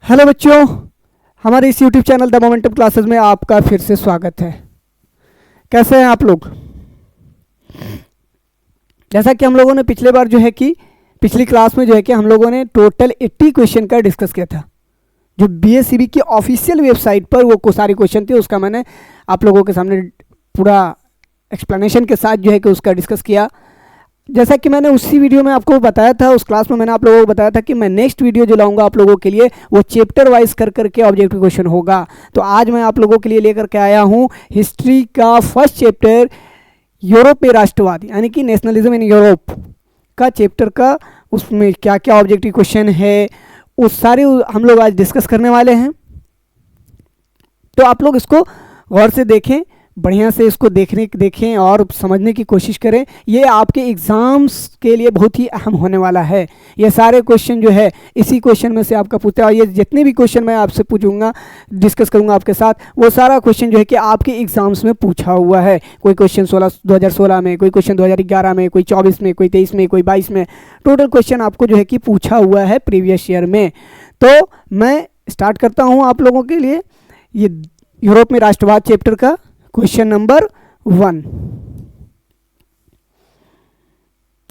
Hello बच्चों, हमारे इस YouTube channel the momentum classes में आपका फिर से स्वागत है। कैसे हैं आप लोग? जैसा कि हम लोगों ने पिछले बार जो है कि पिछली क्लास में जो है कि हम लोगों ने टोटल 80 क्वेश्चन का डिस्कस किया था। जो बीएससीबी की ऑफिशियल वेबसाइट पर वो सारे क्वेश्चन थे, उसका मैंने आप लोगों के सामने पूरा एक्सप्लेनेशन के साथ जो है कि उसका डिस्कस किया। जैसा कि मैंने उसी वीडियो में आपको बताया था, उस क्लास में मैंने आप लोगों को बताया था कि मैं नेक्स्ट वीडियो जो लाऊंगा आप लोगों के लिए वो चैप्टर वाइज कर करके ऑब्जेक्टिव क्वेश्चन होगा। तो आज मैं आप लोगों के लिए लेकर के आया हूँ हिस्ट्री का फर्स्ट चैप्टर, यूरोप में राष्ट्रवाद यानी कि नेशनलिज्म इन यूरोप का चैप्टर का उसमें क्या क्या ऑब्जेक्टिव क्वेश्चन है उस सारे हम लोग आज डिस्कस करने वाले हैं। तो आप लोग इसको गौर से देखें, बढ़िया से इसको देखें और समझने की कोशिश करें। ये आपके एग्ज़ाम्स के लिए बहुत ही अहम होने वाला है। ये सारे क्वेश्चन जो है इसी क्वेश्चन में से आपका पूछता है, और ये जितने भी क्वेश्चन मैं आपसे पूछूंगा, डिस्कस करूंगा आपके साथ, वो सारा क्वेश्चन जो है कि आपके एग्ज़ाम्स में पूछा हुआ है। कोई क्वेश्चन 2016 में, कोई क्वेश्चन 2011 में, कोई 24 में, कोई 23 में, कोई 22 में, टोटल क्वेश्चन आपको जो है कि पूछा हुआ है प्रीवियस ईयर में। तो मैं स्टार्ट करता हूँ आप लोगों के लिए ये यूरोप में राष्ट्रवाद चैप्टर का क्वेश्चन नंबर 1।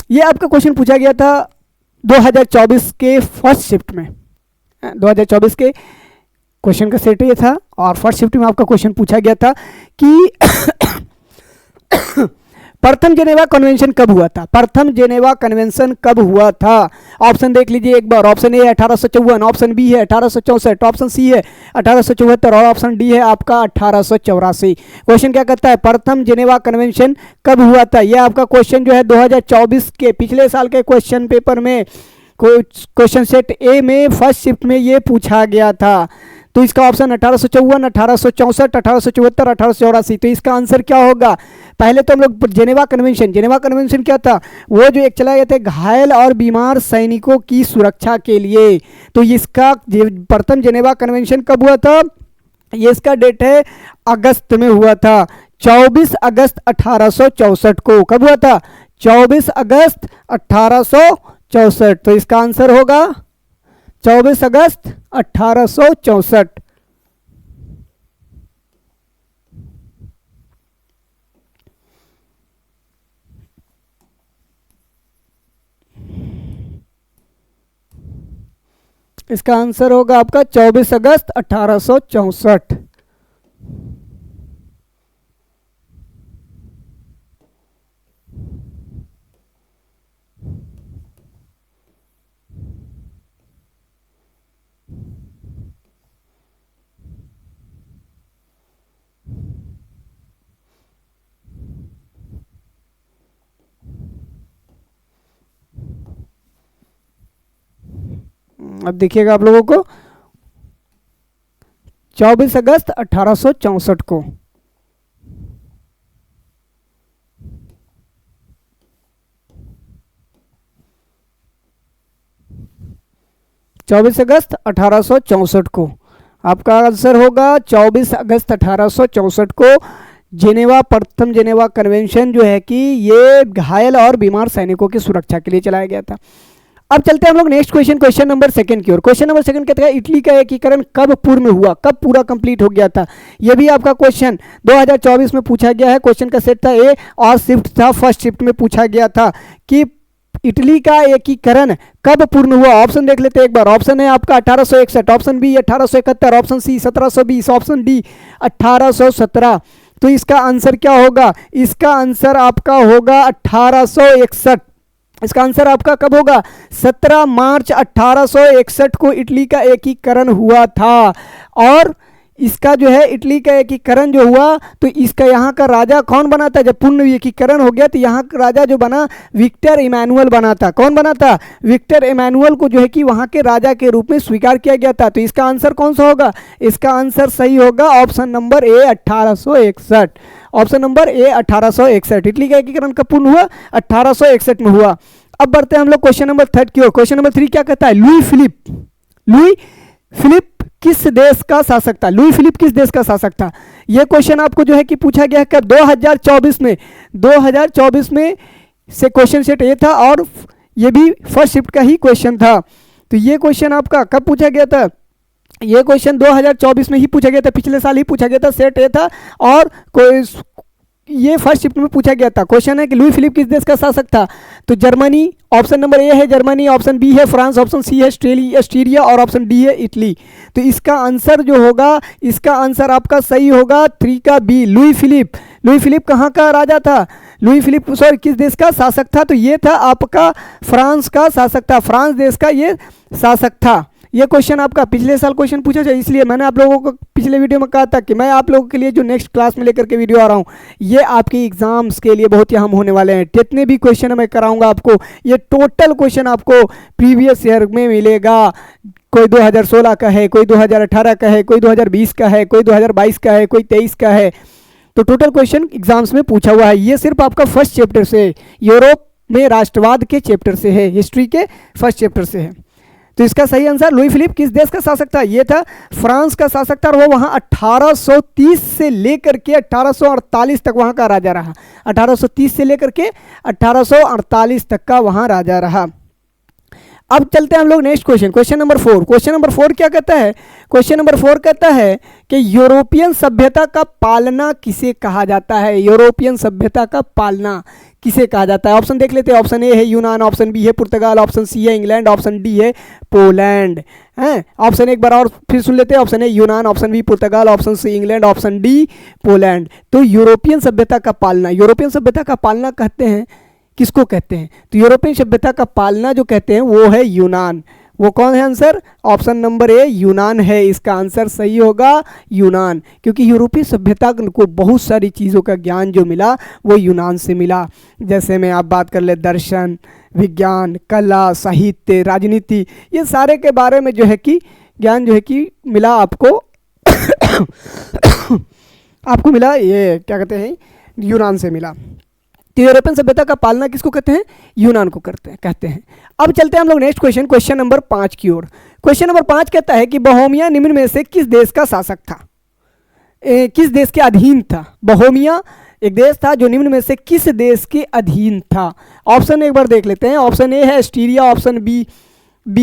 ये आपका क्वेश्चन पूछा गया था 2024 के फर्स्ट शिफ्ट में। 2024 के क्वेश्चन का सेट ये था और फर्स्ट शिफ्ट में आपका क्वेश्चन पूछा गया था कि प्रथम जेनेवा कन्वेंशन कब हुआ था। प्रथम जेनेवा कन्वेंशन कब हुआ था? ऑप्शन देख लीजिए एक बार। ऑप्शन ए है 1854, ऑप्शन बी है 1864, ऑप्शन सी है 1874 और ऑप्शन डी है आपका 1884। क्वेश्चन क्या कहता है? प्रथम जेनेवा कन्वेंशन कब हुआ था? यह आपका क्वेश्चन जो है 2024 के पिछले साल के क्वेश्चन पेपर में क्वेश्चन सेट ए में फर्स्ट शिफ्ट में ये पूछा गया था। तो इसका ऑप्शन 1854, 1864, 1874, 1884। तो इसका आंसर क्या होगा? पहले तो हम लोग जेनेवा कन्वेंशन क्या था? वो जो एक चला गया था घायल और बीमार सैनिकों की सुरक्षा के लिए। तो इसका प्रथम जेनेवा कन्वेंशन कब हुआ था? ये इसका डेट है अगस्त में हुआ था, 24 अगस्त 1864 को। कब हुआ था? 24 अगस्त 1864। तो इसका आंसर होगा 24 अगस्त 1864। इसका आंसर होगा आपका 24 अगस्त 1864। अब देखिएगा आप लोगों को 24 अगस्त 1864 को। अगस्त 1864 को आपका आंसर होगा 24 अगस्त 1864 को जेनेवा प्रथम जेनेवा कन्वेंशन जो है कि ये घायल और बीमार सैनिकों की सुरक्षा के लिए चलाया गया था। अब चलते हैं हम लोग नेक्स्ट क्वेश्चन नंबर 2 की ओर। क्वेश्चन नंबर 2 कहता है इटली का एकीकरण कब पूर्ण हुआ, कब पूरा कंप्लीट हो गया था? यह भी आपका क्वेश्चन 2024 में पूछा गया है। क्वेश्चन का सेट था ए और शिफ्ट था फर्स्ट शिफ्ट में पूछा गया था कि इटली का एकीकरण कब पूर्ण हुआ। ऑप्शन देख लेते हैं एक बार। ऑप्शन है आपका 1861, option B 1871, option C 1720, option D 1817। तो इसका आंसर क्या होगा? इसका आंसर आपका होगा 1861। इसका आंसर आपका कब होगा? 17 मार्च 1861 को इटली का एकीकरण हुआ था। और इसका जो है इटली का एकीकरण जो हुआ तो इसका यहाँ का राजा कौन बना था? जब पूर्ण एकीकरण हो गया तो यहाँ का राजा जो बना विक्टर इमैनुअल बना था। कौन बना था? विक्टर इमैनुअल को जो है कि वहाँ के राजा के रूप में स्वीकार किया गया था। तो इसका आंसर कौन सा होगा? इसका आंसर सही होगा option number A 1861। Option number A 1861। Italy का एकीकरण कब पूर्ण हुआ? 1861 में हुआ। अब बढ़ते हैं हम लोग क्वेश्चन नंबर 3 की ओर। क्वेश्चन नंबर 3 क्या कहता है? लुई फिलिप किस देश का शासक था? लुई फिलिप किस देश का शासक था? यह क्वेश्चन आपको जो है कि पूछा गया है कब? 2024 में से क्वेश्चन सेट ये था और ये भी फर्स्ट शिफ्ट का ही क्वेश्चन था। तो ये क्वेश्चन आपका कब पूछा गया था? ये क्वेश्चन 2024 में ही पूछा गया था, पिछले साल ही पूछा गया था, सेट ए था। और कोई ये फर्स्ट शिफ्ट में पूछा गया था। क्वेश्चन है कि लुई फिलिप किस देश का शासक था? तो जर्मनी, ऑप्शन नंबर ए है जर्मनी, ऑप्शन बी है फ्रांस, ऑप्शन सी है ऑस्ट्रेलिया और ऑप्शन डी है इटली। तो इसका आंसर जो होगा, इसका आंसर आपका सही होगा 3 का B, Louis Philippe. Louis Philippe कहाँ का राजा था? लुई फिलिप सॉरी किस देश का शासक था? तो ये था आपका फ्रांस का शासक था, फ्रांस देश का ये शासक था। ये क्वेश्चन आपका पिछले साल क्वेश्चन पूछा जाए, इसलिए मैंने आप लोगों को पिछले वीडियो में कहा था कि मैं आप लोगों के लिए जो नेक्स्ट क्लास में लेकर के वीडियो आ रहा हूँ, ये आपके एग्जाम्स के लिए बहुत ही अहम होने वाले हैं। जितने भी क्वेश्चन मैं कराऊंगा आपको, ये टोटल क्वेश्चन आपको प्रीवियस ईयर में मिलेगा। कोई 2016 का है, कोई 2018 का है, कोई 2020 का है, कोई 2022 का है, कोई 23 का है। तो टोटल क्वेश्चन एग्जाम्स में पूछा हुआ है। ये सिर्फ आपका फर्स्ट चैप्टर से, यूरोप में राष्ट्रवाद के चैप्टर से है, हिस्ट्री के फर्स्ट चैप्टर से है। तो इसका सही आंसर, लुई फिलिप किस देश का शासक था? ये था फ्रांस का शासक था, और वो वहाँ 1830 से लेकर के 1848 तक वहाँ का राजा रहा। 1830 से लेकर के 1848 तक का वहाँ राजा रहा। अब चलते हैं हम लोग next question, question number 4। Question number 4 क्या कहता है? क्वेश्चन नंबर 4 कहता है कि यूरोपियन सभ्यता का पालना किसे कहा जाता है? यूरोपियन सभ्यता का पालना किसे कहा जाता है? ऑप्शन देख लेते हैं। ऑप्शन ए है यूनान, ऑप्शन बी है पुर्तगाल, ऑप्शन सी है इंग्लैंड, ऑप्शन डी है पोलैंड। हैं ऑप्शन एक बार और फिर सुन लेते हैं। ऑप्शन ए यूनान, ऑप्शन बी पुर्तगाल, option C England, option D Poland. तो यूरोपियन सभ्यता का पालना, यूरोपियन सभ्यता का पालना कहते हैं, किसको कहते हैं? तो यूरोपियन सभ्यता का पालना जो कहते हैं वो है यूनान। वो कौन है आंसर? ऑप्शन नंबर ए यूनान है, इसका आंसर सही होगा यूनान। क्योंकि यूरोपीय सभ्यता को बहुत सारी चीज़ों का ज्ञान जो मिला वो यूनान से मिला। जैसे में आप बात कर ले दर्शन, विज्ञान, कला, साहित्य, राजनीति, ये सारे के बारे में जो है कि ज्ञान जो है कि मिला आपको आपको मिला, ये क्या कहते हैं, यूनान से मिला। तो यूरोपियन सभ्यता का पालना किसको कहते हैं? यूनान को कहते हैं। अब चलते हैं हम लोग नेक्स्ट क्वेश्चन, क्वेश्चन नंबर 5 की ओर। क्वेश्चन नंबर 5 कहता है कि बोहेमिया निम्न में से किस देश का शासक था? किस देश के अधीन था? बोहेमिया एक देश था जो निम्न में से किस देश के अधीन था? ऑप्शन एक बार देख लेते हैं। ऑप्शन ए है ऑस्ट्रेलिया, ऑप्शन बी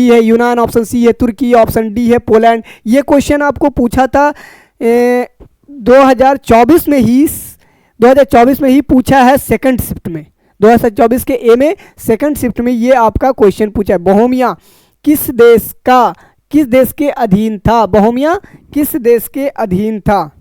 है यूनान, ऑप्शन सी है तुर्की, ऑप्शन डी है पोलैंड। ये क्वेश्चन आपको पूछा था 2024 में ही पूछा है सेकंड शिफ्ट में। 2024 के ए में सेकंड शिफ्ट में ये आपका क्वेश्चन पूछा है। बोहेमिया किस देश के अधीन था? बोहेमिया किस देश के अधीन था?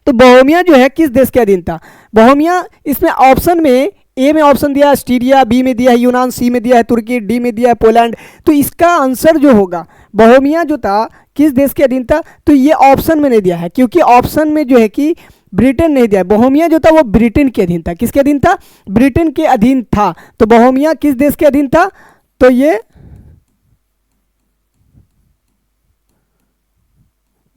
तो बोहेमिया जो है किस देश के अधीन था? बोहेमिया, इसमें ऑप्शन में ए में ऑप्शन दिया है ऑस्ट्रेलिया, बी में दिया है यूनान, सी में दिया है तुर्की, डी में दिया है पोलैंड। तो इसका आंसर जो होगा, बोहेमिया जो था किस देश के अधीन था? तो ये ऑप्शन में नहीं दिया है, क्योंकि ऑप्शन में जो है कि ब्रिटेन नहीं दिया है। बोहेमिया जो था वो ब्रिटेन के अधीन था। किसके अधीन था? ब्रिटेन के अधीन था। तो बोहेमिया किस देश के अधीन था? तो ये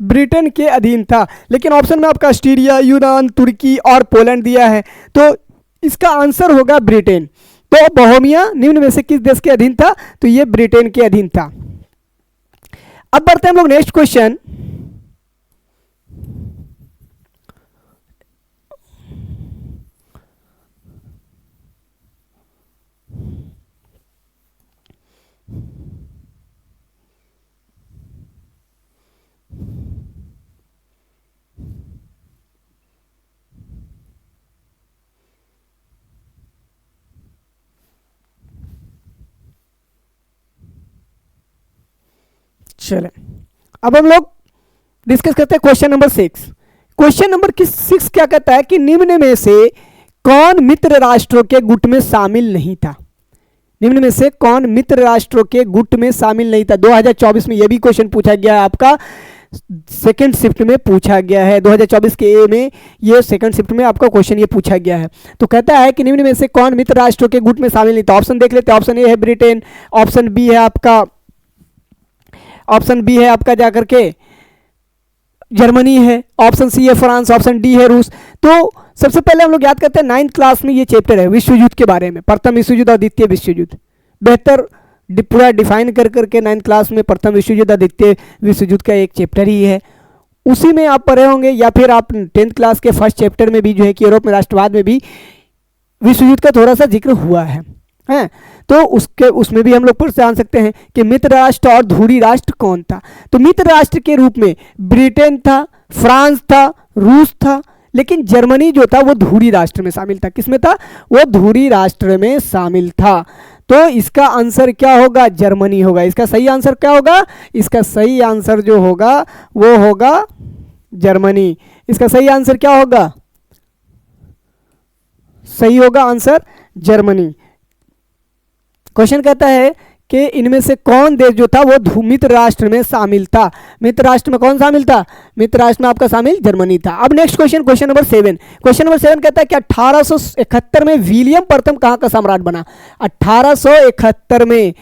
ब्रिटेन के अधीन था। लेकिन ऑप्शन में आपका ऑस्ट्रेलिया, यूनान, तुर्की और पोलैंड दिया है, तो इसका आंसर होगा ब्रिटेन। तो बोहेमिया निम्न में से किस देश के अधीन था? तो ये ब्रिटेन के अधीन था। अब बढ़ते हैं हम लोग नेक्स्ट क्वेश्चन, चले अब हम लोग डिस्कस करते हैं क्वेश्चन नंबर 6। क्वेश्चन नंबर 6 क्या कहता है कि निम्न में से कौन मित्र राष्ट्रों के गुट में शामिल नहीं था? निम्न में से कौन मित्र राष्ट्रों के गुट में शामिल नहीं था? 2024 में यह भी क्वेश्चन पूछा गया है, आपका सेकंड शिफ्ट में पूछा गया है। 2024 के ए में ये सेकंड शिफ्ट में आपका क्वेश्चन ये पूछा गया है। तो कहता है कि निम्न में से कौन मित्र राष्ट्रों के गुट में शामिल नहीं था? ऑप्शन देख लेते हैं। ऑप्शन ए है ब्रिटेन, ऑप्शन बी है आपका जाकर के जर्मनी है, ऑप्शन सी है फ्रांस, ऑप्शन डी है रूस। तो सबसे पहले हम लोग याद करते हैं 9th क्लास में ये चैप्टर है विश्व युद्ध के बारे में, प्रथम विश्व युद्ध और द्वितीय विश्व युद्ध। बेहतर पूरा डिफाइन कर करके 9th क्लास में प्रथम विश्व युद्ध और द्वितीय विश्व युद्ध का एक चैप्टर ही है, उसी में आप पढ़े होंगे। या फिर आप 10th क्लास के फर्स्ट चैप्टर में भी जो है कि यूरोप में राष्ट्रवाद में भी विश्व युद्ध का थोड़ा सा जिक्र हुआ है। हैं। तो उसके उसमें भी हम लोग फिर जान सकते हैं कि मित्र राष्ट्र और धुरी राष्ट्र कौन था। तो मित्र राष्ट्र के रूप में ब्रिटेन था, फ्रांस था, रूस था, लेकिन जर्मनी जो था वो धुरी राष्ट्र में शामिल था। किसमें था? वो धुरी राष्ट्र में शामिल था। तो इसका आंसर क्या होगा? जर्मनी होगा। इसका सही आंसर क्या होगा? इसका सही आंसर जो होगा वो होगा जर्मनी। इसका सही आंसर क्या होगा? सही होगा आंसर जर्मनी। क्वेश्चन कहता है कि इनमें से कौन देश जो था वो मित्र राष्ट्र में शामिल था। मित्र राष्ट्र में कौन शामिल था? मित्र राष्ट्र में आपका शामिल जर्मनी था। अब next question, question number 7। Question number 7 कहता है कि 1871 में विलियम प्रथम कहाँ का सम्राट बना? 1871 में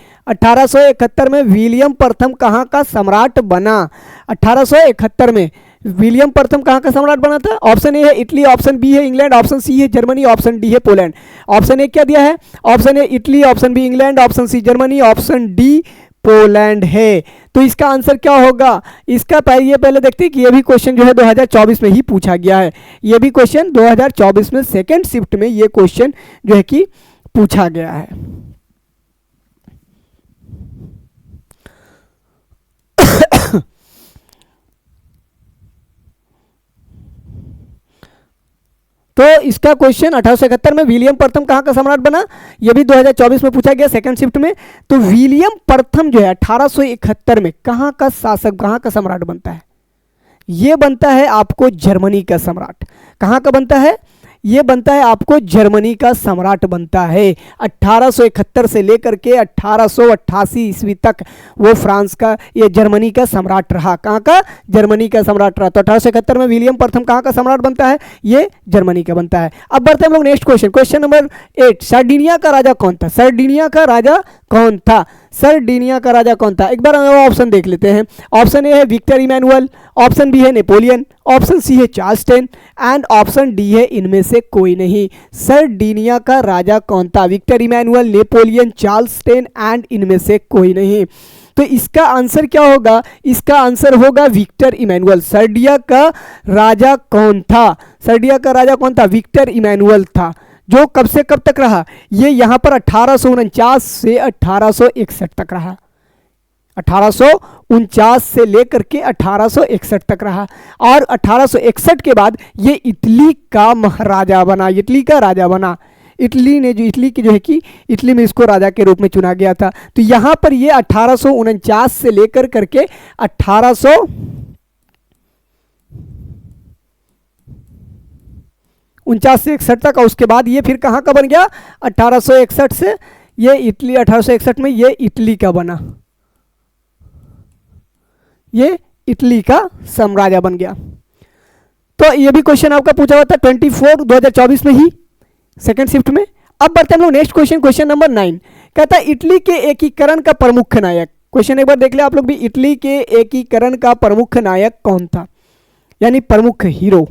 विलियम प्रथम कहाँ का सम्राट बना? 1871 में विलियम प्रथम कहाँ का सम्राट बना था? ऑप्शन ए है इटली, ऑप्शन बी है इंग्लैंड, ऑप्शन सी है जर्मनी, ऑप्शन डी है पोलैंड। ऑप्शन ए क्या दिया है? Option A Italy, option B England, option C Germany, option D Poland है। तो इसका आंसर क्या होगा? इसका पहले देखते हैं कि ये भी क्वेश्चन जो है 2024 में ही पूछा गया है। ये भी क्वेश्चन 2024 में सेकेंड शिफ्ट में ये क्वेश्चन जो है कि पूछा गया है। तो इसका क्वेश्चन 1871 में विलियम प्रथम कहाँ का सम्राट बना, यह भी 2024 में पूछा गया सेकंड शिफ्ट में। तो विलियम प्रथम जो है 1871 में कहाँ का शासक, कहाँ का सम्राट बनता है? यह बनता है आपको जर्मनी का सम्राट। कहाँ का बनता है? ये बनता है आपको जर्मनी का सम्राट बनता है। 1871 से लेकर के 1888 ईस्वी तक वो फ्रांस का, ये जर्मनी का सम्राट रहा। कहाँ का? जर्मनी का सम्राट रहा। तो 1871 में विलियम प्रथम कहाँ का सम्राट बनता है? ये जर्मनी का बनता है। अब बढ़ते हैं हम लोग next question, question number 8। Sardinia का राजा कौन था? सर्डिनिया का राजा कौन था? सर्डिनिया का राजा कौन था? एक बार ऑप्शन देख लेते हैं। ऑप्शन ए है विक्टर इमैनुअल, ऑप्शन बी है नेपोलियन, ऑप्शन सी है Charles ten and option D है इनमें से कोई नहीं। सर्डिनिया का राजा कौन था? Victor Emmanuel, Napoleon, Charles ten and इनमें से कोई नहीं। तो इसका आंसर क्या होगा? इसका आंसर होगा विक्टर इमैनुअल। सर्डिया का राजा कौन था? सर्डिया का राजा कौन था? विक्टर इमैनुअल था, जो कब से कब तक रहा? ये यहां पर 1849 से 1861 तक रहा। 1849 से लेकर के 1861 तक रहा और 1861 के बाद ये इटली का महाराजा बना, इटली का राजा बना। इटली ने जो, इटली की जो है कि इटली में इसको राजा के रूप में चुना गया था। तो यहां पर ये 1849 से लेकर करके 1849 से 61 तक, और उसके बाद ये फिर कहाँ का बन गया? 1861 से ये इटली, 1861 में ये इटली का बना, ये इटली का साम्राज्य बन गया। तो ये भी क्वेश्चन आपका पूछा हुआ था 2024 में ही सेकंड शिफ्ट में। अब बढ़ते हैं हम लोग नेक्स्ट क्वेश्चन, क्वेश्चन नंबर 9 कहता है इटली के एकीकरण का प्रमुख नायक। क्वेश्चन एक बार देख ले आप लोग भी, इटली के एकीकरण का प्रमुख नायक कौन था, यानी प्रमुख हीरो।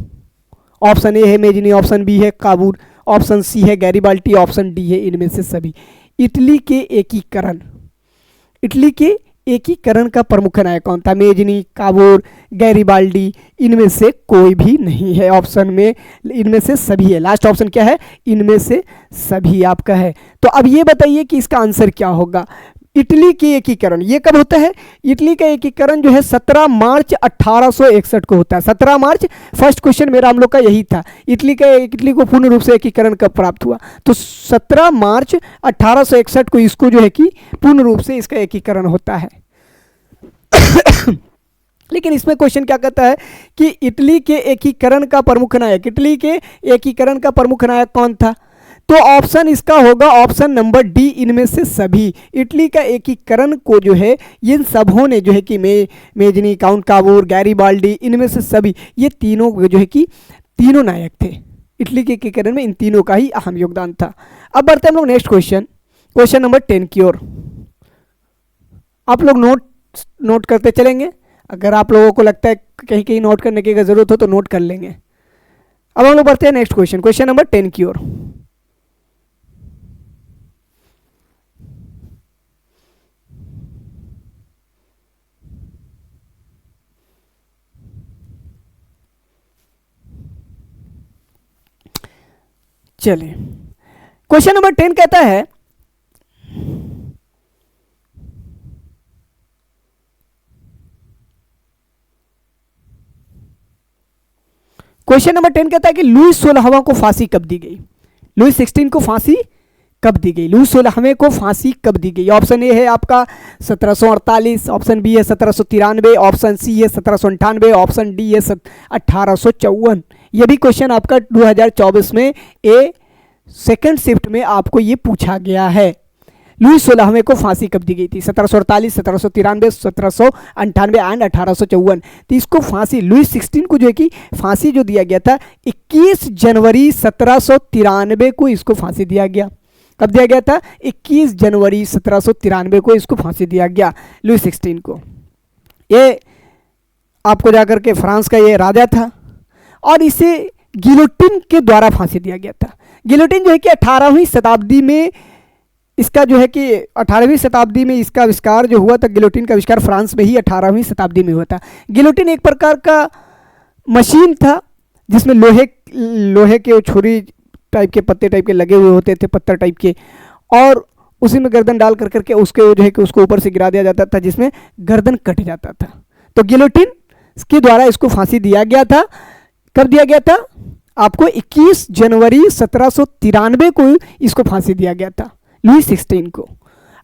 ऑप्शन ए है मेजिनी, ऑप्शन बी है काबूल, ऑप्शन सी है गैरिबाल्टी, ऑप्शन डी है इनमें से सभी। इटली के एकीकरण, इटली के एकीकरण का प्रमुख नायक कौन था? मेजनी, काबूल, गैरिबाल्डी, इनमें से कोई भी नहीं है ऑप्शन में, इनमें से सभी है। लास्ट ऑप्शन क्या है? इनमें से सभी आपका है। तो अब ये बताइए कि इसका आंसर क्या होगा। इटली के एकीकरण ये कब होता है? इटली का एकीकरण जो है 17 मार्च 1861 को होता है। 17 मार्च, फर्स्ट क्वेश्चन मेरा हम लोग का यही था, इटली को पूर्ण रूप से एकीकरण कब प्राप्त हुआ? तो 17 मार्च 1861 को इसको जो है कि पूर्ण रूप से इसका एकीकरण होता है। लेकिन इसमें क्वेश्चन क्या कहता है कि इटली के एकीकरण का प्रमुख नायक, इटली के एकीकरण का प्रमुख नायक कौन था? तो ऑप्शन इसका होगा ऑप्शन नंबर डी, इनमें से सभी। इटली का एकीकरण को जो है इन सबों ने जो है कि मेजनी, काउंट काबूर, गैरिबाल्डी, इनमें से सभी, ये तीनों जो है कि तीनों नायक थे। इटली के एकीकरण में इन तीनों का ही अहम योगदान था। अब बढ़ते हैं हम लोग नेक्स्ट क्वेश्चन, क्वेश्चन नंबर 10 की ओर। आप लोग नोट करते चलेंगे, अगर आप लोगों को लगता है कहीं कहीं नोट करने की जरूरत हो तो नोट कर लेंगे। अब हम लोग बढ़ते हैं नेक्स्ट क्वेश्चन, क्वेश्चन नंबर 10 की ओर। चलिए, क्वेश्चन नंबर 10 कहता है क्वेश्चन नंबर 10 कहता है कि लुई 16वां को फांसी कब दी गई? लुई 16 को फांसी कब दी गई? लुई 16वें को फांसी कब दी गई? ऑप्शन ए है आपका 1748, ऑप्शन बी है 1793, ऑप्शन सी है 1798, ऑप्शन डी है 1854। ये भी क्वेश्चन आपका 2024 में सेकंड शिफ्ट में आपको ये पूछा गया है। लुई 16वें को फांसी कब दी गई थी? 1748, 1793, 1798 एंड 1854। तो इसको फांसी लुई 16 को जो है कि फांसी जो दिया गया था 21 जनवरी 1793 को इसको फांसी दिया गया। कब दिया गया था? 21 जनवरी 1793 को इसको फांसी दिया गया लुई 16 को। ये आपको जाकर के फ्रांस का ये राजा था और इसे गिलोटिन के द्वारा फांसी दिया गया था। गिलोटिन जो है कि 18वीं शताब्दी में इसका जो है कि 18वीं शताब्दी में इसका आविष्कार जो हुआ था, गिलोटिन का आविष्कार फ्रांस में ही 18वीं शताब्दी में हुआ था। गिलोटिन एक प्रकार का मशीन था जिसमें लोहे के छुरी टाइप के पत्ते टाइप के लगे हुए होते थे, पत्थर टाइप के, और उसी में गर्दन डाल कर करके उसके जो है कि उसको ऊपर से गिरा दिया जाता था जिसमें गर्दन कट जाता था। तो गिलोटिन के द्वारा इसको फांसी दिया गया था। कब दिया गया था? आपको 21 जनवरी 1793 को इसको फांसी दिया गया था लुई 16 को।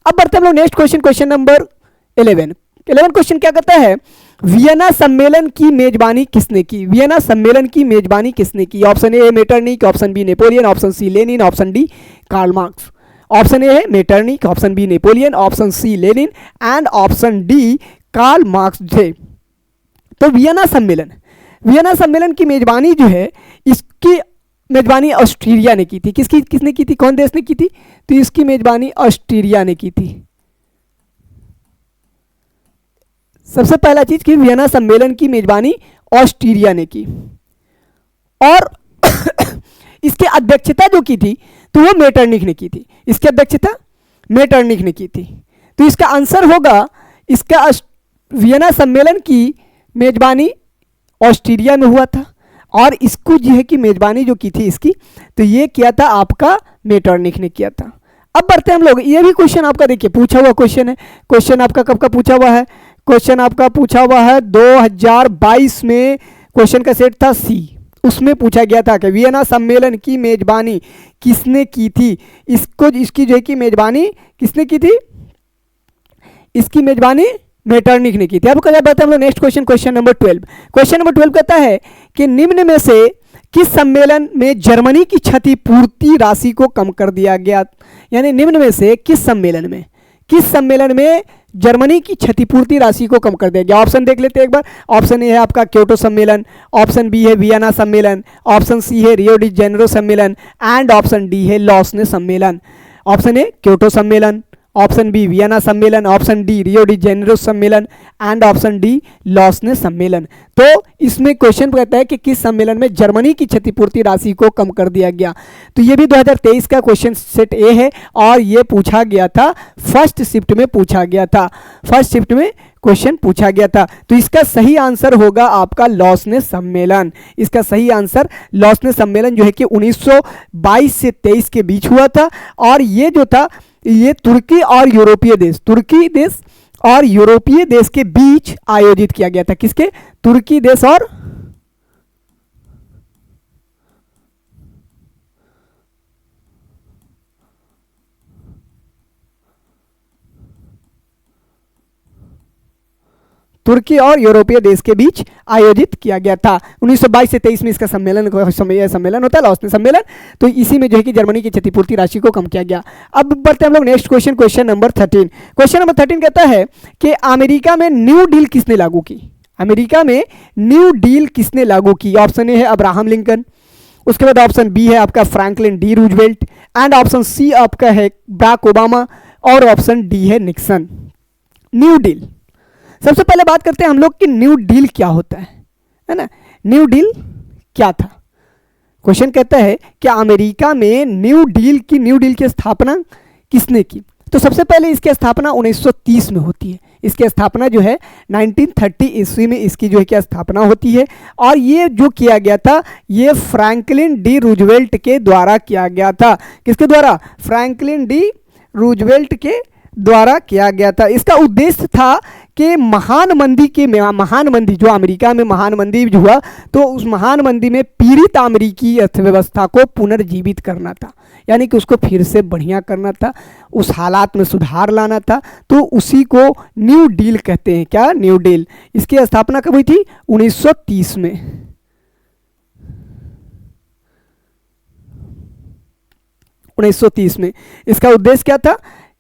अब बढ़ते हम लोग next question, question number 11 question क्या कहता है? वियना सम्मेलन की मेजबानी किसने की? वियना सम्मेलन की मेजबानी किसने की? Option A Metternich, option B Napoleon, option C Lenin, option D Karl Marx. Option A है Metternich, option B Napoleon, option C Lenin and option D Karl Marx थे। तो वियना सम्मेलन की मेजबानी जो है, इसकी मेजबानी ऑस्ट्रेलिया ने की थी। किसने की थी? कौन देश ने की थी? तो इसकी मेजबानी ऑस्ट्रेलिया ने की थी। सबसे पहला चीज कि वियना सम्मेलन की मेजबानी ऑस्ट्रेलिया ने की और इसकी अध्यक्षता जो की थी तो वो मेटरनिक ने की थी। इसकी अध्यक्षता मेटरनिक ने की थी। तो इसका आंसर होगा, इसका वियना सम्मेलन की मेजबानी ऑस्ट्रेलिया में हुआ था और इसको जो है कि मेजबानी जो की थी इसकी, तो ये किया था आपका मेटरनिक ने किया था। अब बढ़ते हैं हम लोग, ये भी क्वेश्चन आपका देखिए पूछा हुआ क्वेश्चन है। क्वेश्चन आपका कब का पूछा हुआ है? क्वेश्चन आपका पूछा हुआ है 2022 में, क्वेश्चन का सेट था सी, उसमें पूछा गया था कि वियना सम्मेलन की मेजबानी किसने की थी? इसकी जो है कि मेजबानी किसने की थी? इसकी मेजबानी मेटरनिक ने की थी। अब क्या बात है हम लोग next question, question number 12। Question number 12 कहता है कि निम्न में से किस सम्मेलन में जर्मनी की क्षतिपूर्ति राशि को कम कर दिया गया? यानी निम्न में से किस सम्मेलन में जर्मनी की क्षतिपूर्ति राशि को कम कर दिया गया? ऑप्शन देख लेते हैं एक बार। ऑप्शन ए है आपका क्योटो सम्मेलन, ऑप्शन बी है वियना सम्मेलन, ऑप्शन सी है रियो डी जेनेरो सम्मेलन एंड ऑप्शन डी है लॉसने सम्मेलन। ऑप्शन ए क्योटो सम्मेलन, ऑप्शन बी वियना सम्मेलन, option D Rio de Janeiro सम्मेलन एंड ऑप्शन डी लॉसने सम्मेलन। तो इसमें क्वेश्चन कहता है कि किस सम्मेलन में जर्मनी की क्षतिपूर्ति राशि को कम कर दिया गया? तो ये भी 2023 का क्वेश्चन सेट ए है और ये पूछा गया था फर्स्ट शिफ्ट में, पूछा गया था फर्स्ट शिफ्ट में क्वेश्चन पूछा गया था। तो इसका सही आंसर होगा आपका लॉसने सम्मेलन। इसका सही आंसर लॉसने सम्मेलन जो है कि 1922 से 23 के बीच हुआ था और ये जो था ये तुर्की और यूरोपीय देश के बीच आयोजित किया गया था। किसके? तुर्की देश और यूरोपीय देश के बीच आयोजित किया गया था। 1922 से 23 में इसका सम्मेलन होता है लॉसने सम्मेलन। तो इसी में जो है कि जर्मनी की क्षतिपूर्ति राशि को कम किया गया। अब बढ़ते हैं हम लोग next question, question number 13। Question number 13 कहता है कि अमेरिका में न्यू डील किसने लागू की? अमेरिका में न्यू डील किसने लागू की? ऑप्शन ए है अब्राहम लिंकन, उसके बाद ऑप्शन बी है आपका Franklin D Roosevelt and option C आपका है बराक ओबामा और ऑप्शन डी है निक्सन। न्यू डील, सबसे पहले बात करते हैं हम लोग कि न्यू डील क्या होता है ना? न्यू डील क्या था? क्वेश्चन कहता है कि अमेरिका में न्यू डील की स्थापना किसने की? तो सबसे पहले इसकी स्थापना 1930 में होती है। इसकी स्थापना जो है 1930 ईस्वी में इसकी जो है क्या स्थापना होती है और ये जो किया गया था ये फ्रैंकलिन डी रूजवेल्ट के द्वारा किया गया था। किसके द्वारा? फ्रैंकलिन डी रूजवेल्ट के द्वारा किया गया था। इसका उद्देश्य था कि महान मंदी जो अमेरिका में महान मंदी हुआ, तो उस महान मंदी में पीड़ित अमेरिकी अर्थव्यवस्था को पुनर्जीवित करना था, यानी कि उसको फिर से बढ़िया करना था, उस हालात में सुधार लाना था। तो उसी को न्यू डील कहते हैं। क्या? New deal. इसकी स्थापना कब हुई थी? 1930 में। 1930 में। इसका उद्देश्य क्या था?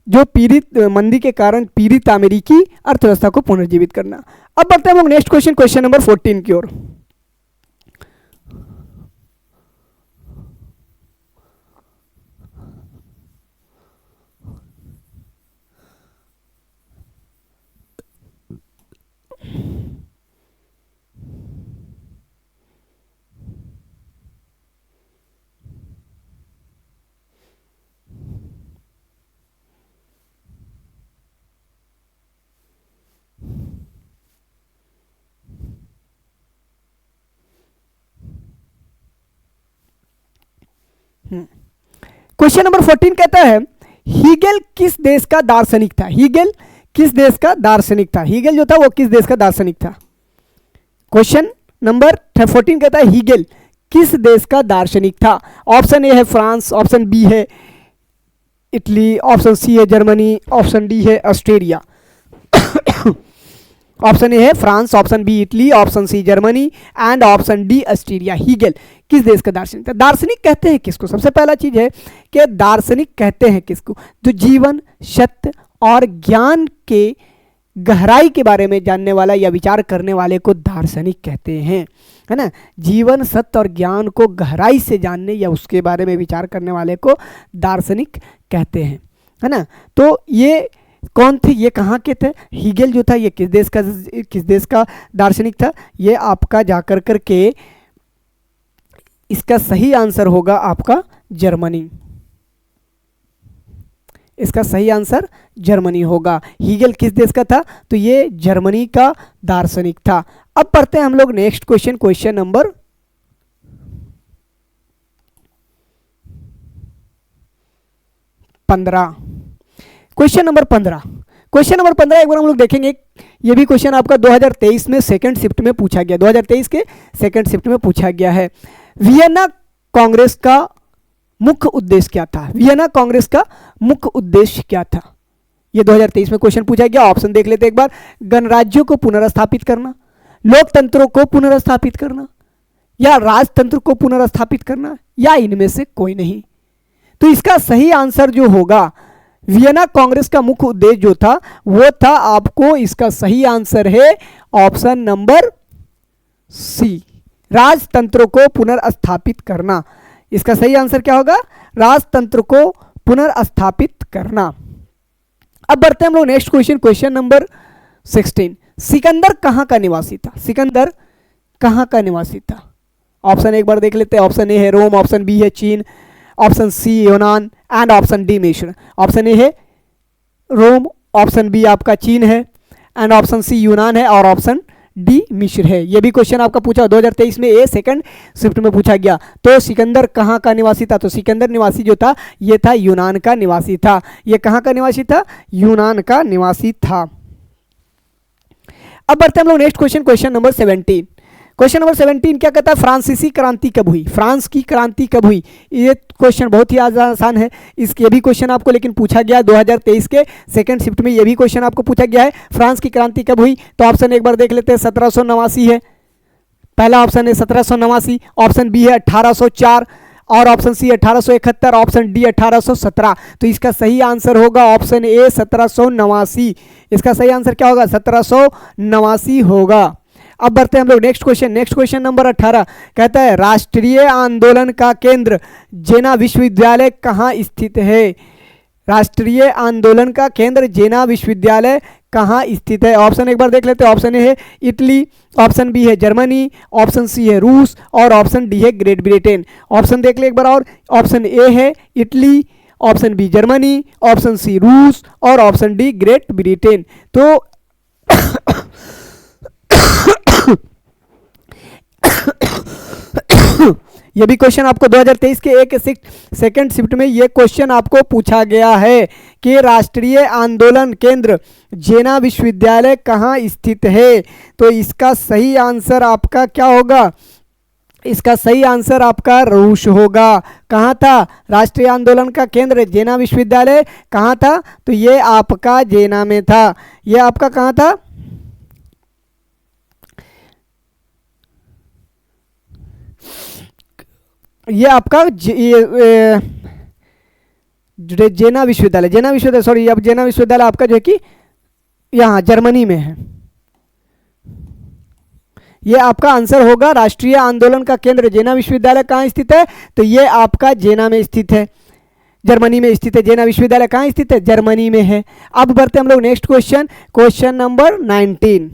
जो मंदी के कारण पीड़ित अमेरिकी अर्थव्यवस्था को पुनर्जीवित करना। अब बढ़ते हैं हम लोग नेक्स्ट क्वेश्चन नंबर 14 की ओर। क्वेश्चन नंबर 14 कहता है, हीगेल किस देश का दार्शनिक था? हीगेल किस देश का दार्शनिक था? हीगेल जो था वो किस देश का दार्शनिक था? क्वेश्चन नंबर 14 कहता है, हीगेल किस देश का दार्शनिक था? ऑप्शन ए है फ्रांस, ऑप्शन बी है इटली, ऑप्शन सी है जर्मनी, ऑप्शन डी है ऑस्ट्रेलिया। ऑप्शन ए है France, option B Italy, option C Germany and option D Australia. Hegel किस देश का दार्शनिक था? दार्शनिक कहते हैं किसको? सबसे पहला चीज है कि दार्शनिक कहते हैं किसको? जो जीवन, सत्य और ज्ञान के गहराई के बारे में जानने वाला या विचार करने वाले को दार्शनिक कहते हैं, है ना। जीवन, सत्य और ज्ञान को गहराई से जानने या उसके बारे में विचार करने वाले को दार्शनिक कहते हैं, है ना। तो ये कौन थे? ये कहाँ के थे? हीगेल जो था ये किस देश का दार्शनिक था? ये आपका जाकर करके इसका सही आंसर होगा आपका जर्मनी। इसका सही आंसर जर्मनी होगा। हीगेल किस देश का था? तो ये जर्मनी का दार्शनिक था। अब पढ़ते हैं हम लोग next question number 15। Question number 15 एक बार हम लोग देखेंगे। ये भी क्वेश्चन आपका 2023 में सेकंड शिफ्ट में पूछा गया, 2023 के सेकंड शिफ्ट में पूछा गया है। वियना कांग्रेस का मुख्य उद्देश्य क्या था? वियना कांग्रेस का मुख्य उद्देश्य क्या था? ये 2023 में क्वेश्चन पूछा गया। ऑप्शन देख लेते एक बार। गणराज्यों को पुनर्स्थापित करना, लोकतंत्रों को पुनर्स्थापित करना, या राजतंत्र को पुनर्स्थापित करना, या इनमें से कोई नहीं। तो इसका सही आंसर जो होगा, वियना कांग्रेस का मुख्य उद्देश्य जो था वो था आपको, इसका सही आंसर है ऑप्शन नंबर सी, राजतंत्र को पुनर्स्थापित करना। इसका सही आंसर क्या होगा? राजतंत्र को पुनर्स्थापित करना। अब बढ़ते हैं हम लोग नेक्स्ट क्वेश्चन नंबर 16। सिकंदर कहाँ का निवासी था? सिकंदर कहाँ का निवासी था? ऑप्शन एक बार देख लेते हैं। ऑप्शन ए है रोम, ऑप्शन बी है चीन, ऑप्शन सी यूनान एंड ऑप्शन डी मिस्र। ऑप्शन ए है रोम, ऑप्शन बी आपका चीन है एंड ऑप्शन सी यूनान है और ऑप्शन डी मिस्र है। ये भी क्वेश्चन आपका पूछा 2023 में, ये सेकंड शिफ्ट में पूछा गया। तो सिकंदर कहाँ का निवासी था? तो सिकंदर निवासी जो था ये था यूनान का निवासी था। ये कहाँ का निवासी था? यूनान का निवासी था। अब बढ़ते हैं हम लोग next question number 17। Question number 17 क्या कहता है? फ्रांसीसी क्रांति कब हुई? फ्रांस की क्रांति कब हुई? ये क्वेश्चन बहुत ही आसान है। ये भी क्वेश्चन आपको लेकिन पूछा गया 2023 के सेकंड शिफ्ट में। ये भी क्वेश्चन आपको पूछा गया है, फ्रांस की क्रांति कब हुई? तो ऑप्शन एक बार देख लेते हैं। 1789 है पहला ऑप्शन है, 1789। ऑप्शन बी है 1804 और ऑप्शन सी 1871, ऑप्शन डी 1817। तो इसका सही आंसर होगा ऑप्शन ए 1789। इसका सही आंसर क्या होगा? 1789 होगा। अब बढ़ते हैं हम लोग नेक्स्ट क्वेश्चन नंबर 18 कहता है, राष्ट्रीय आंदोलन का केंद्र जेना विश्वविद्यालय कहाँ स्थित है? राष्ट्रीय आंदोलन का केंद्र जेना विश्वविद्यालय कहाँ स्थित है? ऑप्शन एक बार देख लेते हैं। ऑप्शन ए है इटली, ऑप्शन बी है जर्मनी, ऑप्शन सी है रूस और ऑप्शन डी है ग्रेट ब्रिटेन। ऑप्शन देख ले एक बार और। ऑप्शन ए है Italy, option B Germany, option C रूस और ऑप्शन डी ग्रेट ब्रिटेन। तो ये भी क्वेश्चन आपको 2023 के एक सेकंड शिफ्ट में ये क्वेश्चन आपको पूछा गया है कि राष्ट्रीय आंदोलन केंद्र जेना विश्वविद्यालय कहाँ स्थित है। तो इसका सही आंसर आपका क्या होगा, इसका सही आंसर आपका रूस होगा। कहाँ था राष्ट्रीय आंदोलन का केंद्र, जेना विश्वविद्यालय कहाँ था, तो ये आपका जेना में था। ये आपका कहाँ था, ये आपका जेना विश्वविद्यालय, जेना विश्वविद्यालय सॉरी, अब जेना विश्वविद्यालय आपका जो है कि यहाँ जर्मनी में है। ये आपका आंसर होगा। राष्ट्रीय आंदोलन का केंद्र जेना विश्वविद्यालय कहाँ स्थित है, तो ये आपका जेना में स्थित है, जर्मनी में स्थित है। जेना विश्वविद्यालय कहाँ स्थित है, जर्मनी में है। अब बढ़ते हम लोग नेक्स्ट क्वेश्चन, क्वेश्चन नंबर 19।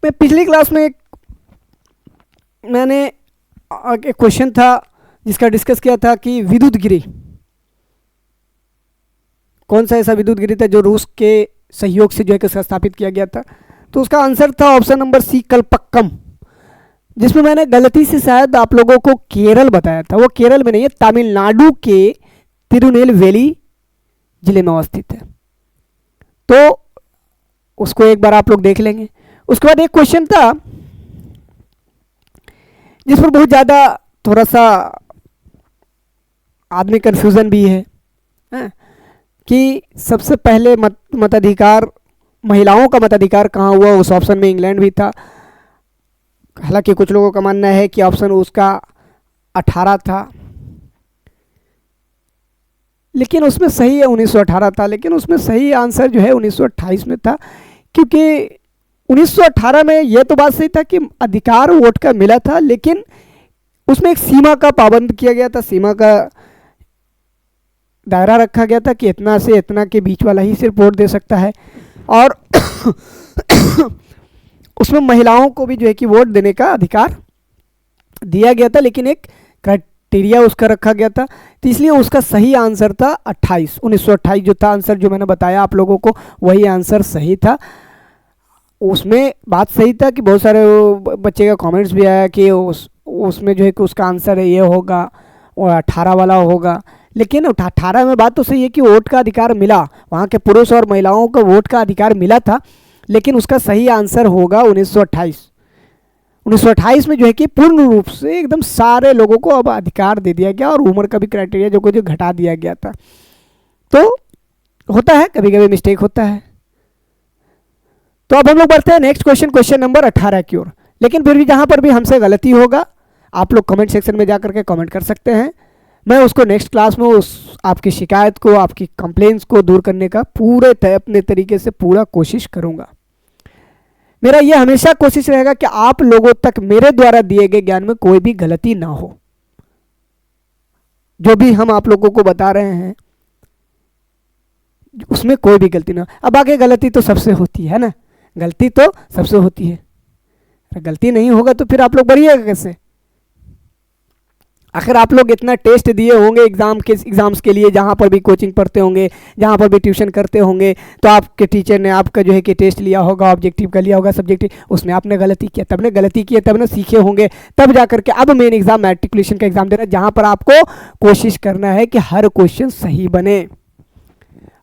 मैं पिछली क्लास में मैंने एक क्वेश्चन था जिसका डिस्कस किया था कि विद्युत गिरी, कौन सा ऐसा विद्युत गिरी था जो रूस के सहयोग से जो है कि स्थापित किया गया था। तो उसका आंसर था ऑप्शन नंबर सी, कल्पक्कम, जिसमें मैंने गलती से शायद आप लोगों को केरल बताया था। वो केरल में नहीं है, तमिलनाडु के तिरुनेलवेली जिले में अवस्थित है। तो उसको एक बार आप लोग देख लेंगे। उसके बाद एक क्वेश्चन था जिस पर बहुत ज़्यादा थोड़ा सा आदमी कंफ्यूजन भी है, कि सबसे पहले मताधिकार, महिलाओं का मताधिकार कहाँ हुआ। उस ऑप्शन में इंग्लैंड भी था। हालांकि कुछ लोगों का मानना है कि ऑप्शन उसका 18 था, लेकिन उसमें सही है 1918 था, लेकिन उसमें सही आंसर जो है 1928 में था। क्योंकि 1918 में यह तो बात सही था कि अधिकार वोट का मिला था, लेकिन उसमें एक सीमा का पाबंद किया गया था, सीमा का दायरा रखा गया था कि इतना से इतना के बीच वाला ही सिर्फ वोट दे सकता है। और उसमें महिलाओं को भी जो है कि वोट देने का अधिकार दिया गया था, लेकिन एक क्राइटेरिया उसका रखा गया था। तो इसलिए उसका सही आंसर था 1928 जो था आंसर, जो मैंने बताया आप लोगों को, वही आंसर सही था। उसमें बात सही था कि बहुत सारे बच्चे का कमेंट्स भी आया कि उसमें जो है कि उसका आंसर ये होगा और 18 वाला होगा, लेकिन 18 में बात तो सही है कि वोट का अधिकार मिला, वहाँ के पुरुष और महिलाओं को वोट का अधिकार मिला था, लेकिन उसका सही आंसर होगा 1928। 1928 में जो है कि पूर्ण रूप से एकदम सारे लोगों को अब अधिकार दे दिया गया और उम्र का भी क्राइटेरिया जो कुछ घटा दिया गया था। तो होता है, कभी कभी मिस्टेक होता है। तो अब हम लोग बढ़ते हैं नेक्स्ट क्वेश्चन, क्वेश्चन नंबर 18 की ओर। लेकिन फिर भी जहाँ पर भी हमसे गलती होगा आप लोग कमेंट सेक्शन में जा करके कमेंट कर सकते हैं। मैं उसको नेक्स्ट क्लास में उस आपकी शिकायत को, आपकी कंप्लेंट्स को दूर करने का पूरे अपने तरीके से पूरा कोशिश करूँगा। मेरा ये हमेशा कोशिश रहेगा कि आप लोगों तक मेरे द्वारा दिए गए ज्ञान में कोई भी गलती ना हो। जो भी हम आप लोगों को बता रहे हैं उसमें कोई भी गलती ना हो। अब आगे गलती तो सबसे होती है ना, गलती तो सबसे होती है। गलती नहीं होगा तो फिर आप लोग बढ़िएगा कैसे। आखिर आप लोग इतना टेस्ट दिए होंगे एग्ज़ाम्स के लिए, जहाँ पर भी कोचिंग पढ़ते होंगे, जहाँ पर भी ट्यूशन करते होंगे, तो आपके टीचर ने आपका जो है कि टेस्ट लिया होगा, ऑब्जेक्टिव का लिया होगा, सब्जेक्टिव, उसमें आपने गलती किया, तब ने गलती की, तब ने सीखे होंगे, तब जा करके अब मेन एग्ज़ाम मैट्रिकुलेशन का एग्ज़ाम देना, जहाँ पर आपको कोशिश करना है कि हर क्वेश्चन सही बने।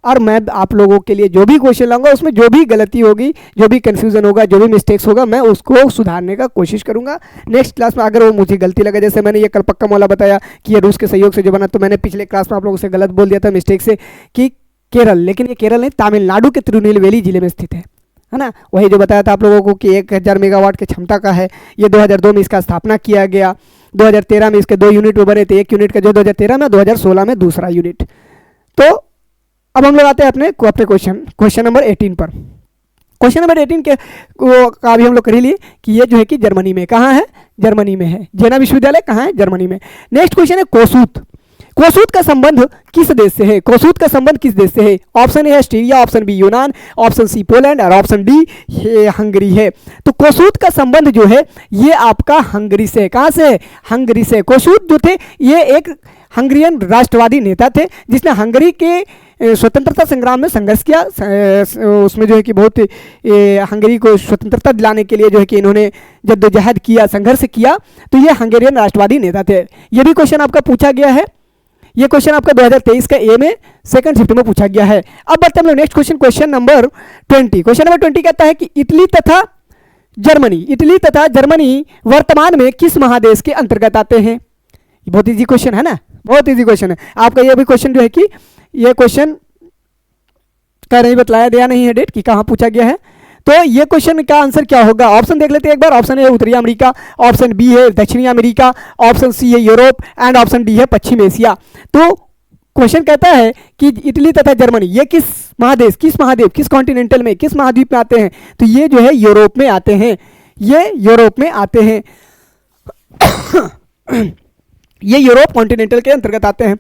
और मैं आप लोगों के लिए जो भी क्वेश्चन लाऊंगा उसमें जो भी गलती होगी, जो भी कन्फ्यूज़न होगा, जो भी मिस्टेक्स होगा, मैं उसको सुधारने का कोशिश करूंगा नेक्स्ट क्लास में। अगर वो मुझे गलती लगा, जैसे मैंने ये कल्पक्कम वाला बताया कि ये रूस के सहयोग से जो बना, तो मैंने पिछले क्लास में आप लोगों से गलत बोल दिया था मिस्टेक से कि केरल, लेकिन ये केरल नहीं, तमिलनाडु के तिरुनेलवेली जिले में स्थित है ना। वही जो बताया था आप लोगों को कि 1000 मेगावाट की क्षमता का है। ये 2002 में इसका स्थापना किया गया, 2013 में इसके 2 यूनिट बने थे, एक यूनिट का जो 2013 में, 2016 में दूसरा यूनिट। तो अब हम लोग आते हैं अपने क्वेश्चन नंबर 18 पर। क्वेश्चन नंबर 18 के का भी हम लोग कर ही लिए कि ये जो है कि जर्मनी में, कहाँ है, जर्मनी में है। जेना विश्वविद्यालय कहाँ है, जर्मनी में। नेक्स्ट क्वेश्चन है कोसूत। कोसूत का संबंध किस देश से है? कोसूत का संबंध किस देश से है? Option A Australia, option B यूनान, ऑप्शन सी पोलैंड और ऑप्शन डी हंगरी है। तो कोसूत का संबंध जो है ये आपका हंगरी से है। कहाँ से है? हंगरी से। कोसूत जो थे ये एक हंगरियन राष्ट्रवादी नेता थे जिसने हंगरी के स्वतंत्रता संग्राम में संघर्ष किया। उसमें जो है कि बहुत हंगरी को स्वतंत्रता दिलाने के लिए जो है कि इन्होंने जद्दोजहद किया, संघर्ष किया। तो ये हंगेरियन राष्ट्रवादी नेता थे। ये भी क्वेश्चन आपका पूछा गया है। ये क्वेश्चन आपका 2023 का ए में सेकंड शिफ्ट में पूछा गया है। अब बढ़ते हम लोग next question, question number 20। Question number 20 कहता है कि इटली तथा जर्मनी वर्तमान में किस महादेश के अंतर्गत आते हैं? बहुत इजी क्वेश्चन है ना, बहुत इजी क्वेश्चन है आपका। ये भी क्वेश्चन जो है कि ये क्वेश्चन का नहीं बतलाया गया नहीं है डेट कि कहाँ पूछा गया है। तो ये क्वेश्चन का आंसर क्या होगा? ऑप्शन देख लेते हैं एक बार। ऑप्शन ए है उत्तरी अमेरिका, ऑप्शन बी है दक्षिणी अमेरिका, ऑप्शन सी है यूरोप एंड ऑप्शन डी है पश्चिम एशिया। तो क्वेश्चन कहता है कि इटली तथा जर्मनी ये किस कॉन्टिनेंटल में, किस महाद्वीप में आते हैं? तो ये जो है यूरोप में आते हैं, ये यूरोप में आते हैं। ये यूरोप कॉन्टिनेंटल के अंतर्गत आते हैं।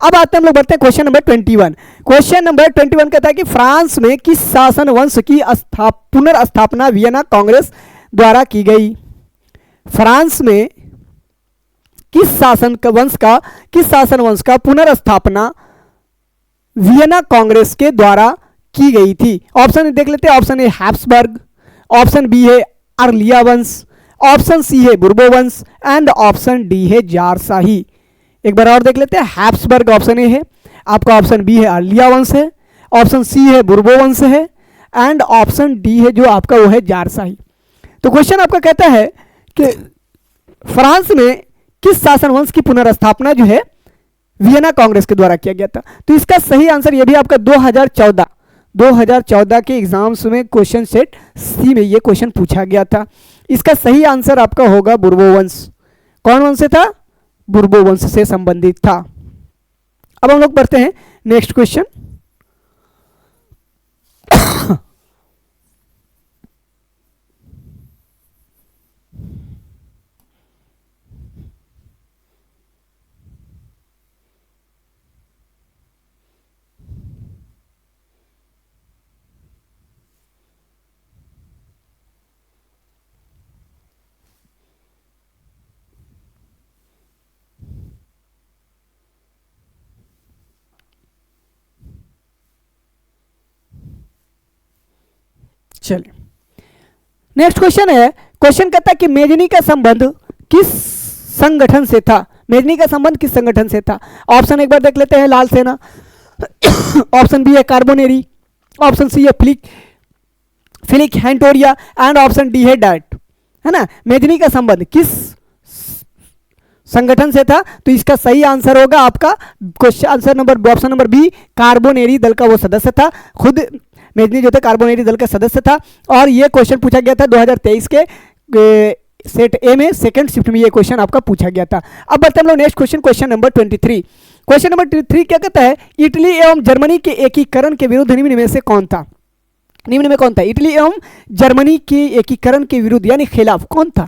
अब आते हैं हम लोग बढ़ते हैं क्वेश्चन नंबर 21। क्वेश्चन नंबर 21 कहता है कि फ्रांस में किस शासन वंश की पुनर्स्थापना वियना कांग्रेस द्वारा की गई? फ्रांस में किस शासन वंश का पुनर्स्थापना वियना कांग्रेस के द्वारा की गई थी? ऑप्शन देख लेते हैं। Option A Habsburg, option B है अर्लिया वंश, ऑप्शन सी है बुर्बो वंश एंड ऑप्शन डी है जारशाही। एक बार और देख लेते हैं। हैब्सबर्ग ऑप्शन ए है आपका, ऑप्शन बी है अर्लिया वंश है, ऑप्शन सी है बुर्बो वंश है एंड ऑप्शन डी है जो आपका वो है जारशाही। तो क्वेश्चन आपका कहता है कि फ्रांस में किस शासन वंश की पुनर्स्थापना जो है वियना कांग्रेस के द्वारा किया गया था? तो इसका सही आंसर ये भी आपका 2014 के एग्जाम्स में क्वेश्चन सेट सी में ये क्वेश्चन पूछा गया था। इसका सही आंसर आपका होगा बुर्बो वंश। कौन वंश से था? बुर्बो वंश से संबंधित था। अब हम लोग बढ़ते हैं नेक्स्ट क्वेश्चन। चलिए नेक्स्ट क्वेश्चन है। क्वेश्चन कहता है कि मेजनी का संबंध किस संगठन से था? मेजनी का संबंध किस संगठन से था? ऑप्शन एक बार देख लेते हैं। लाल सेना, ऑप्शन बी है कार्बोनेरी, ऑप्शन सी है फिलिक हैंटोरिया एंड ऑप्शन डी है डाइट, है ना। मेजनी का संबंध किस संगठन से था? तो इसका सही आंसर होगा आपका question answer number option number B, Carbonari दल का वो सदस्य था। खुद मेजनी जो थे कार्बोनेरी दल का सदस्य था। और ये क्वेश्चन पूछा गया था 2023 के सेट ए में सेकंड शिफ्ट में ये क्वेश्चन आपका पूछा गया था। अब बढ़ते हम लोग next question, question number 23। Question number 23 क्या कहता है? इटली एवं जर्मनी के एकीकरण के विरुद्ध निम्न में से कौन था? निम्न में कौन था? इटली एवं जर्मनी के एकीकरण के विरुद्ध यानी खिलाफ कौन था?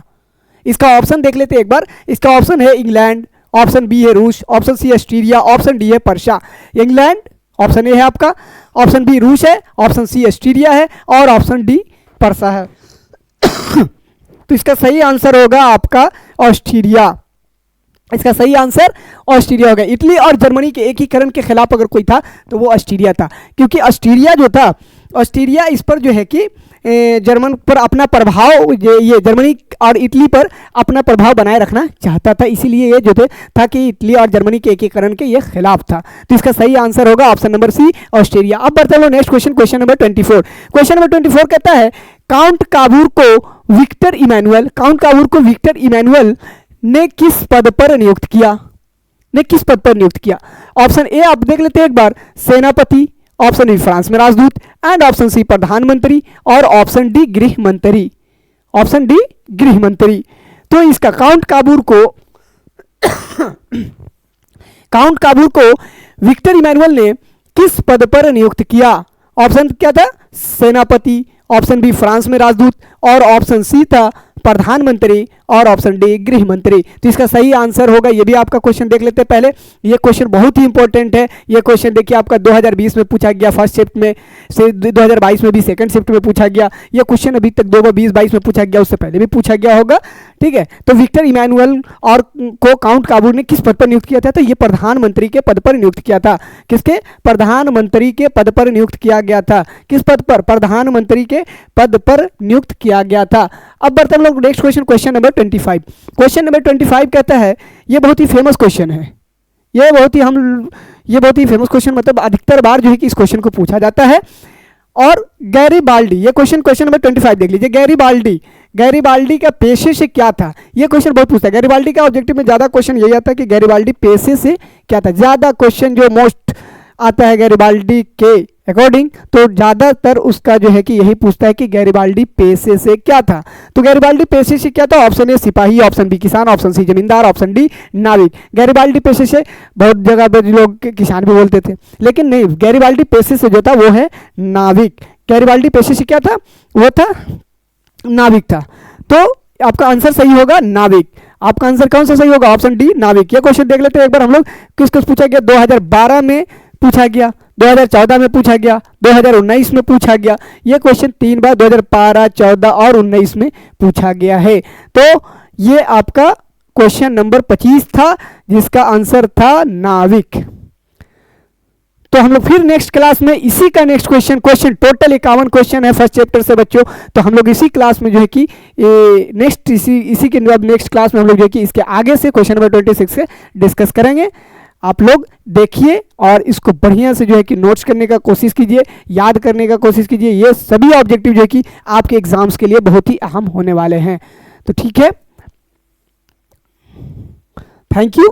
इसका ऑप्शन देख लेते हैं एक बार। इसका ऑप्शन है इंग्लैंड, ऑप्शन बी है रूस, option C Australia, option D है पर्शिया। इंग्लैंड ऑप्शन ए है आपका, ऑप्शन बी रूस है, ऑप्शन सी ऑस्ट्रेलिया है और ऑप्शन डी पर्सा है। तो इसका सही आंसर होगा आपका ऑस्ट्रेलिया। इसका सही आंसर ऑस्ट्रेलिया होगा। इटली और जर्मनी के एकीकरण के खिलाफ अगर कोई था तो वो ऑस्ट्रेलिया था, क्योंकि ऑस्ट्रेलिया जो था, ऑस्ट्रेलिया इस पर जो है कि जर्मन पर अपना प्रभाव, ये जर्मनी और इटली पर अपना प्रभाव बनाए रखना चाहता था। इसीलिए ये जो था कि इटली और जर्मनी के एकीकरण के ये खिलाफ था। तो इसका सही आंसर होगा ऑप्शन नंबर सी, ऑस्ट्रेलिया। अब बढ़ते हैं next question, question number 24। Question number 24 कहता है काउंट काबूर को विक्टर इमैनुअल ने किस पद पर नियुक्त किया? ऑप्शन ए आप देख लेते हैं एक बार, सेनापति, ऑप्शन बी फ्रांस में राजदूत एंड ऑप्शन सी प्रधानमंत्री और ऑप्शन डी गृह मंत्री। तो इसका काउंट काबूर को विक्टर इमैनुअल ने किस पद पर नियुक्त किया? ऑप्शन क्या था? सेनापति, ऑप्शन बी फ्रांस में राजदूत, और ऑप्शन सी था प्रधानमंत्री, और ऑप्शन डी गृह मंत्री। तो इसका सही आंसर होगा, ये भी आपका क्वेश्चन देख लेते हैं पहले। ये क्वेश्चन बहुत ही इंपॉर्टेंट है। ये क्वेश्चन देखिए आपका 2020 में पूछा गया फर्स्ट शिफ्ट में से, 2022 में भी सेकंड शिफ्ट में पूछा गया। ये क्वेश्चन अभी तक 2020-22 में पूछा गया, उससे पहले भी पूछा गया होगा। ठीक है, तो विक्टर इमैनुअल और को काउंट काबूल ने किस पद पर नियुक्त किया था? तो ये प्रधानमंत्री के पद पर नियुक्त किया था। किसके? प्रधानमंत्री के पद पर नियुक्त किया गया था। किस पद पर? प्रधानमंत्री के पद पर नियुक्त किया गया था। अब बढ़ते हम लोग next question, question number 25। Question number 25 कहता है, ये बहुत ही फेमस क्वेश्चन है, ये बहुत ही फेमस क्वेश्चन, मतलब अधिकतर बार जो है कि इस क्वेश्चन को पूछा जाता है। और गैरीबाल्डी, ये क्वेश्चन नंबर 25 देख लीजिए। गैरीबाल्डी का पेशे से क्या था? ये क्वेश्चन बहुत पूछता है। गैरीबाल्डी का ऑब्जेक्टिव में ज्यादा क्वेश्चन यही आता है कि गैरीबाल्डी पेशे से क्या था। ज्यादा क्वेश्चन जो मोस्ट आता है गैरीबाल्डी के अकॉर्डिंग, तो ज्यादातर उसका जो है कि यही पूछता है कि गैरीबाल्डी पेशे से क्या था। तो गैरीबाल्डी पेशे से क्या था? ऑप्शन ए सिपाही, ऑप्शन बी किसान, ऑप्शन सी जमींदार, ऑप्शन डी नाविक। गैरीबाल्डी पेशे से बहुत जगह पर लोग किसान भी बोलते थे, लेकिन नहीं, गैरीबाल्डी पेशे से जो था वो है नाविक। गैरीबाल्डी पेशे से क्या था? वो था नाविक था। तो आपका आंसर सही होगा नाविक। आपका आंसर कौन सा सही होगा? ऑप्शन डी नाविक। ये क्वेश्चन देख लेते हैं एक बार हम लोग, किस पूछा गया? 2012 में पूछा गया, 2014 में पूछा गया, 2019 में पूछा गया। ये क्वेश्चन 3 बार 2012, 14 और 19 में पूछा गया है। तो ये आपका क्वेश्चन नंबर 25 था, जिसका आंसर था नाविक। तो हम लोग फिर नेक्स्ट क्लास में इसी का नेक्स्ट क्वेश्चन टोटल 51 क्वेश्चन है फर्स्ट चैप्टर से बच्चों। तो हम लोग इसी क्लास में जो है कि नेक्स्ट इसी के नेक्स्ट क्लास में हम लोग जो है कि इसके आगे से क्वेश्चन नंबर 26 से डिस्कस करेंगे। आप लोग देखिए और इसको बढ़िया से जो है कि नोट्स करने का कोशिश कीजिए, याद करने का कोशिश कीजिए। ये सभी ऑब्जेक्टिव जो है कि आपके एग्जाम्स के लिए बहुत ही अहम होने वाले हैं। तो ठीक है, थैंक यू।